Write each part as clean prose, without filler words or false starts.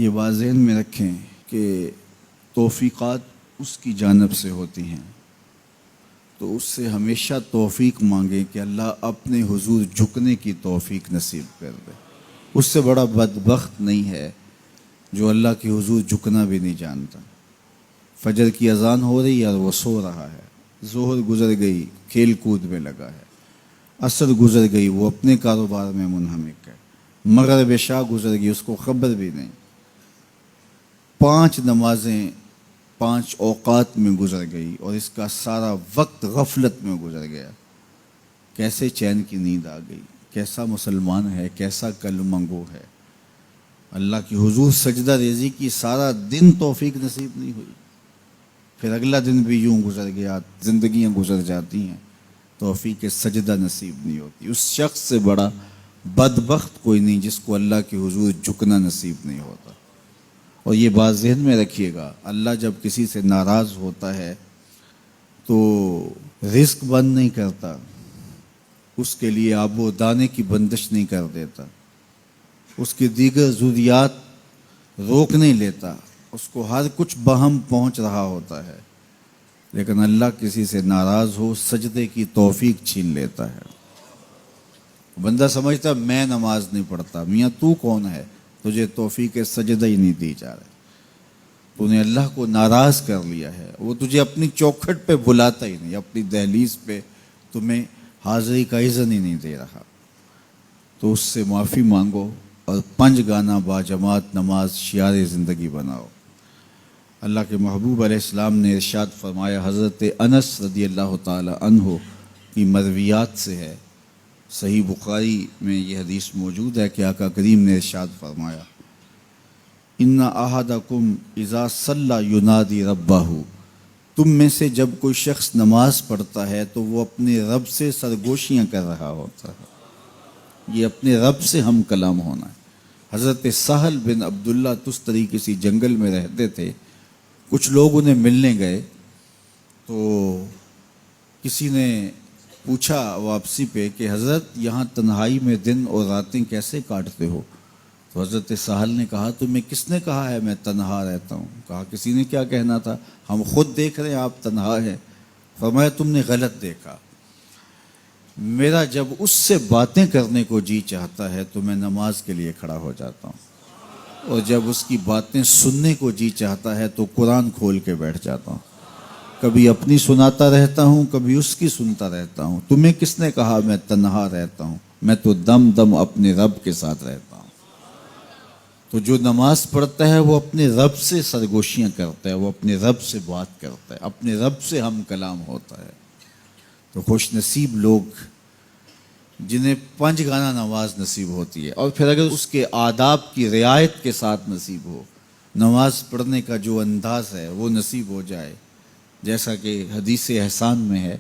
یہ بات ذہن میں رکھیں کہ توفیقات اس کی جانب سے ہوتی ہیں، تو اس سے ہمیشہ توفیق مانگیں کہ اللہ اپنے حضور جھکنے کی توفیق نصیب کر دے۔ اس سے بڑا بدبخت نہیں ہے جو اللہ کے حضور جھکنا بھی نہیں جانتا۔ فجر کی اذان ہو رہی ہے اور وہ سو رہا ہے، ظہر گزر گئی کھیل کود میں لگا ہے، عصر گزر گئی وہ اپنے کاروبار میں منہمک ہے، مغرب عشاء گزر گئی اس کو خبر بھی نہیں، 5 نمازیں 5 اوقات میں گزر گئی اور اس کا سارا وقت غفلت میں گزر گیا۔ کیسے چین کی نیند آ گئی، کیسا مسلمان ہے، کیسا کلمہ گو ہے۔ اللہ کی حضور سجدہ ریزی کی سارا دن توفیق نصیب نہیں ہوئی، پھر اگلا دن بھی یوں گزر گیا، زندگیاں گزر جاتی ہیں، توفیق سجدہ نصیب نہیں ہوتی۔ اس شخص سے بڑا بدبخت کوئی نہیں جس کو اللہ کے حضور جھکنا نصیب نہیں ہوتا۔ اور یہ بات ذہن میں رکھیے گا، اللہ جب کسی سے ناراض ہوتا ہے تو رزق بند نہیں کرتا، اس کے لیے آب و دانے کی بندش نہیں کر دیتا، اس کی دیگر ضروریات روک نہیں لیتا، اس کو ہر کچھ بہم پہنچ رہا ہوتا ہے، لیکن اللہ کسی سے ناراض ہو سجدے کی توفیق چھین لیتا ہے۔ بندہ سمجھتا میں نماز نہیں پڑھتا، میاں تو کون ہے، تجھے توفیق سجدہ ہی نہیں دی جا رہی، تو نے اللہ کو ناراض کر لیا ہے، وہ تجھے اپنی چوکھٹ پہ بلاتا ہی نہیں، اپنی دہلیز پہ تمہیں حاضری کا اذن ہی نہیں دے رہا۔ تو اس سے معافی مانگو اور 5 گانا باجماعت نماز شعار زندگی بناؤ۔ اللہ کے محبوب علیہ السلام نے ارشاد فرمایا، حضرت انس رضی اللہ تعالی عنہ کی مرویات سے ہے، صحیح بخاری میں یہ حدیث موجود ہے کہ آقا کریم نے ارشاد فرمایا، ان احدکم اذا صلی ینادی ربہ، تم میں سے جب کوئی شخص نماز پڑھتا ہے تو وہ اپنے رب سے سرگوشیاں کر رہا ہوتا ہے۔ یہ اپنے رب سے ہم کلام ہونا ہے۔ حضرت سہل بن عبداللہ تستری کسی جنگل میں رہتے تھے، کچھ لوگ انہیں ملنے گئے تو کسی نے پوچھا واپسی پہ کہ حضرت یہاں تنہائی میں دن اور راتیں کیسے کاٹتے ہو؟ تو حضرت سہل نے کہا تمہیں کس نے کہا ہے میں تنہا رہتا ہوں؟ کہا کسی نے کیا کہنا تھا، ہم خود دیکھ رہے ہیں آپ تنہا ہیں۔ فرمایا تم نے غلط دیکھا، میرا جب اس سے باتیں کرنے کو جی چاہتا ہے تو میں نماز کے لیے کھڑا ہو جاتا ہوں، اور جب اس کی باتیں سننے کو جی چاہتا ہے تو قرآن کھول کے بیٹھ جاتا ہوں، کبھی اپنی سناتا رہتا ہوں کبھی اس کی سنتا رہتا ہوں۔ تمہیں کس نے کہا میں تنہا رہتا ہوں؟ میں تو دم دم اپنے رب کے ساتھ رہتا ہوں۔ تو جو نماز پڑھتا ہے وہ اپنے رب سے سرگوشیاں کرتا ہے، وہ اپنے رب سے بات کرتا ہے، اپنے رب سے ہم کلام ہوتا ہے۔ تو خوش نصیب لوگ جنہیں 5 گانا نماز نصیب ہوتی ہے، اور پھر اگر اس کے آداب کی رعایت کے ساتھ نصیب ہو، نماز پڑھنے کا جو انداز ہے وہ نصیب ہو جائے، جیسا کہ حدیث احسان میں ہے،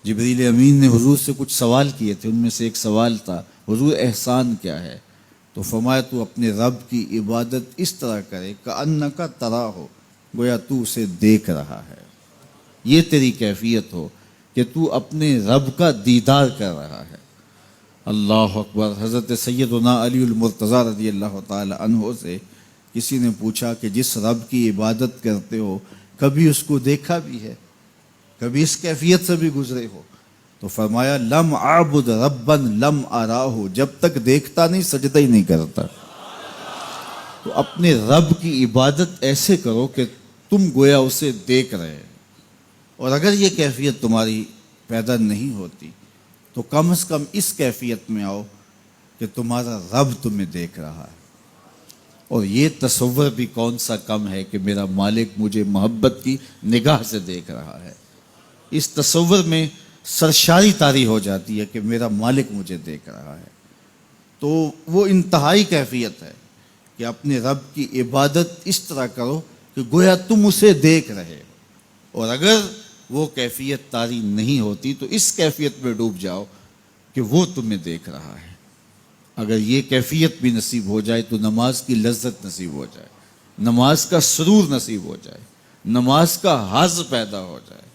جبریل امین نے حضور سے کچھ سوال کیے تھے، ان میں سے ایک سوال تھا حضور احسان کیا ہے؟ تو فرمایا تو اپنے رب کی عبادت اس طرح کرے کأنک تراہ، گویا تو اسے دیکھ رہا ہے، یہ تیری کیفیت ہو کہ تو اپنے رب کا دیدار کر رہا ہے۔ اللہ اکبر۔ حضرت سیدنا علی المرتضیٰ رضی اللہ تعالی عنہ سے کسی نے پوچھا کہ جس رب کی عبادت کرتے ہو کبھی اس کو دیکھا بھی ہے، کبھی اس کیفیت سے بھی گزرے ہو؟ تو فرمایا لم اعبد ربا لم اراہ، جب تک دیکھتا نہیں سجدہ ہی نہیں کرتا۔ تو اپنے رب کی عبادت ایسے کرو کہ تم گویا اسے دیکھ رہے، اور اگر یہ کیفیت تمہاری پیدا نہیں ہوتی تو کم از کم اس کیفیت میں آؤ کہ تمہارا رب تمہیں دیکھ رہا ہے۔ اور یہ تصور بھی کون سا کم ہے کہ میرا مالک مجھے محبت کی نگاہ سے دیکھ رہا ہے، اس تصور میں سرشاری طاری ہو جاتی ہے کہ میرا مالک مجھے دیکھ رہا ہے۔ تو وہ انتہائی کیفیت ہے کہ اپنے رب کی عبادت اس طرح کرو کہ گویا تم اسے دیکھ رہے ہو، اور اگر وہ کیفیت طاری نہیں ہوتی تو اس کیفیت میں ڈوب جاؤ کہ وہ تمہیں دیکھ رہا ہے۔ اگر یہ کیفیت بھی نصیب ہو جائے تو نماز کی لذت نصیب ہو جائے، نماز کا سرور نصیب ہو جائے، نماز کا حظ پیدا ہو جائے۔